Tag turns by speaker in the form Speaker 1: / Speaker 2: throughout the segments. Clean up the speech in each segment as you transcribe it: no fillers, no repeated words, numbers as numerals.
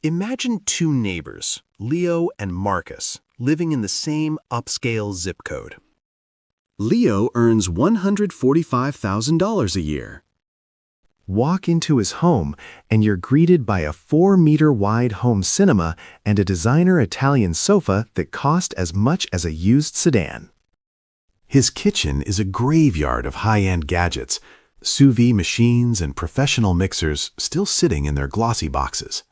Speaker 1: Imagine two neighbors, Leo and Marcus, living in the same upscale zip code.
Speaker 2: Leo earns $145,000 a year.
Speaker 3: Walk into his home and you're greeted by a 4-meter-wide home cinema and a designer Italian sofa that cost as much as a used sedan.
Speaker 4: His kitchen is a graveyard of high-end gadgets, sous vide machines and professional mixers still sitting in their glossy boxes.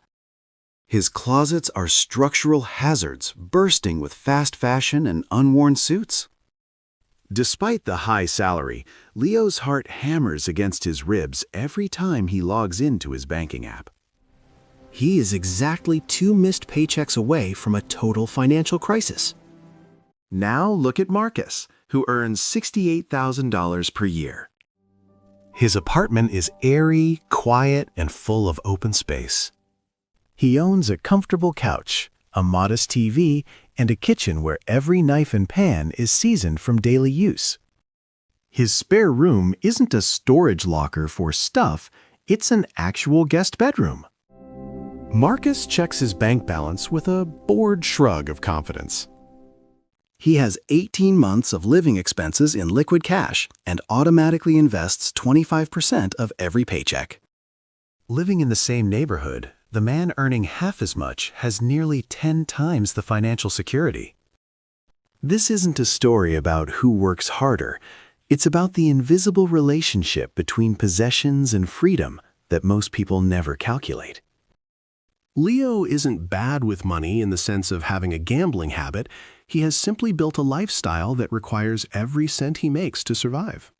Speaker 2: His closets are structural hazards bursting with fast fashion and unworn suits. Despite the high salary, Leo's heart hammers against his ribs every time he logs into his banking app.
Speaker 1: He is exactly 2 missed paychecks away from a total financial crisis.
Speaker 4: Now look at Marcus, who earns $68,000 per year. His apartment is airy, quiet, and full of open space.
Speaker 3: He owns a comfortable couch, a modest TV, and a kitchen where every knife and pan is seasoned from daily use. His spare room isn't a storage locker for stuff, it's an actual guest bedroom.
Speaker 4: Marcus checks his bank balance with a bored shrug of confidence.
Speaker 2: He has 18 months of living expenses in liquid cash and automatically invests 25% of every paycheck.
Speaker 3: Living in the same neighborhood, the man earning half as much has nearly 10 times the financial security. This isn't a story about who works harder. It's about the invisible relationship between possessions and freedom that most people never calculate.
Speaker 1: Leo isn't bad with money in the sense of having a gambling habit. He has simply built a lifestyle that requires every cent he makes to survive.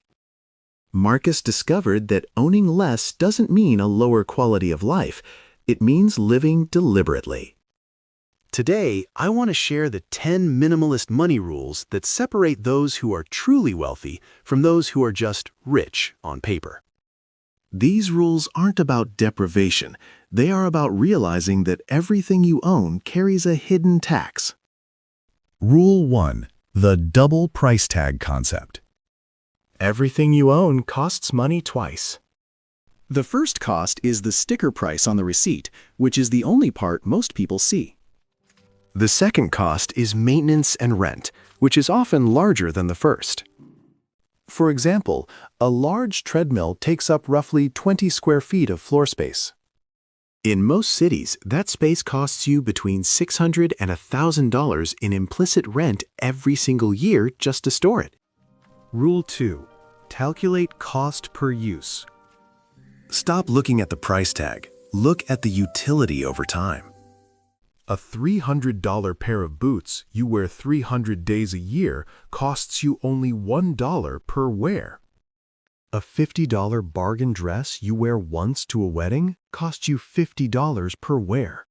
Speaker 3: Marcus discovered that owning less doesn't mean a lower quality of life. It means living deliberately.
Speaker 1: Today, I want to share the 10 minimalist money rules that separate those who are truly wealthy from those who are just rich on paper.
Speaker 3: These rules aren't about deprivation. They are about realizing that everything you own carries a hidden tax.
Speaker 5: Rule 1. The double price tag concept.
Speaker 3: Everything you own costs money twice.
Speaker 2: The first cost is the sticker price on the receipt, which is the only part most people see.
Speaker 1: The second cost is maintenance and rent, which is often larger than the first.
Speaker 3: For example, a large treadmill takes up roughly 20 square feet of floor space.
Speaker 1: In most cities, that space costs you between $600 and $1,000 in implicit rent every single year just to store it.
Speaker 3: Rule 2. Calculate cost per use.
Speaker 4: Stop looking at the price tag. Look at the utility over time.
Speaker 5: A $300 pair of boots you wear 300 days a year costs you only $1 per wear.
Speaker 3: A $50 bargain dress you wear once to a wedding costs you $50 per wear.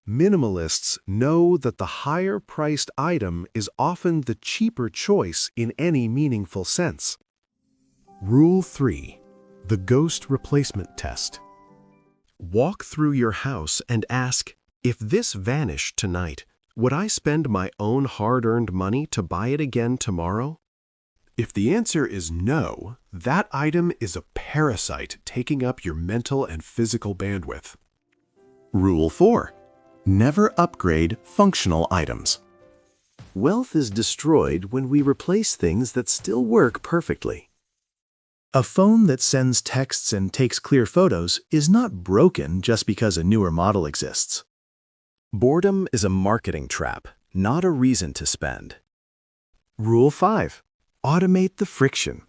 Speaker 5: Minimalists know that the higher-priced item is often the cheaper choice in any meaningful sense. Rule 3. The ghost replacement test.
Speaker 1: Walk through your house and ask, if this vanished tonight, would I spend my own hard-earned money to buy it again tomorrow?
Speaker 5: If the answer is no, that item is a parasite taking up your mental and physical bandwidth.
Speaker 4: Rule 4. Never upgrade functional items.
Speaker 3: Wealth is destroyed when we replace things that still work perfectly. A phone that sends texts and takes clear photos is not broken just because a newer model exists.
Speaker 2: Boredom is a marketing trap, not a reason to spend.
Speaker 3: Rule 5. Automate the friction.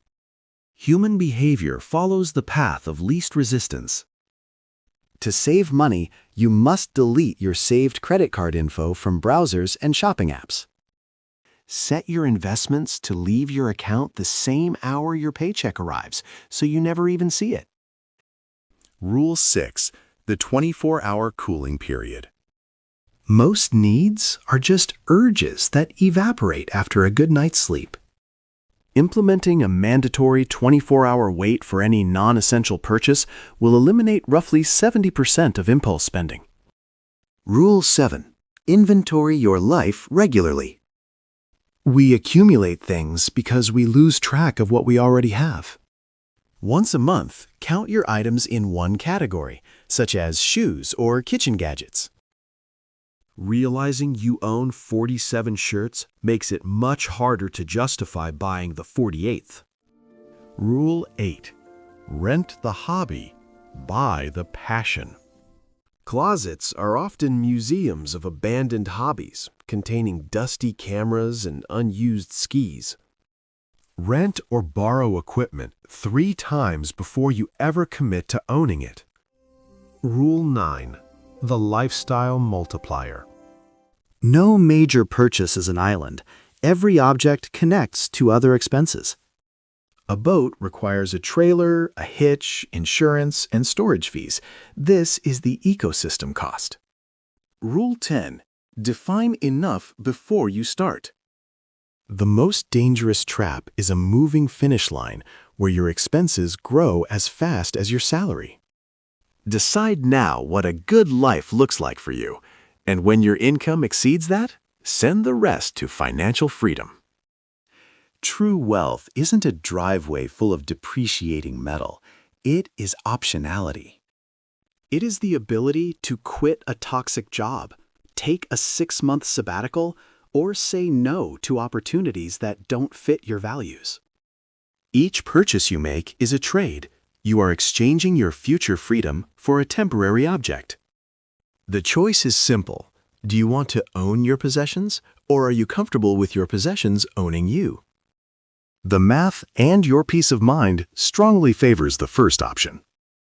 Speaker 3: Human behavior follows the path of least resistance.
Speaker 2: To save money, you must delete your saved credit card info from browsers and shopping apps.
Speaker 1: Set your investments to leave your account the same hour your paycheck arrives, so you never even see it.
Speaker 4: Rule 6. The 24-hour cooling period.
Speaker 3: Most needs are just urges that evaporate after a good night's sleep. Implementing a mandatory 24-hour wait for any non-essential purchase will eliminate roughly 70% of impulse spending.
Speaker 2: Rule 7. Inventory your life regularly.
Speaker 3: We accumulate things because we lose track of what we already have. Once a month, count your items in one category. such as shoes or kitchen gadgets.
Speaker 5: Realizing you own 47 shirts makes it much harder to justify buying the 48th. Rule 8. Rent the hobby, buy the passion. Closets are often museums of abandoned hobbies, containing dusty cameras and unused skis. Rent or borrow equipment 3 times before you ever commit to owning it. Rule 9. The lifestyle multiplier.
Speaker 2: No major purchase is an island. Every object connects to other expenses.
Speaker 3: A boat requires a trailer, a hitch, insurance, and storage fees. This is the ecosystem cost. Rule 10. Define enough before you start. The most dangerous trap is a moving finish line where your expenses grow as fast as your salary. Decide now what a good life looks like for you, and when your income exceeds that, send the rest to financial freedom. True wealth isn't a driveway full of depreciating metal. It is optionality. It is the ability to quit a toxic job, take a 6-month sabbatical, or say no to opportunities that don't fit your values. Each purchase you make is a trade. You are exchanging your future freedom for a temporary object. The choice is simple. Do you want to own your possessions, or are you comfortable with your possessions owning you? The math and your peace of mind strongly favors the first option.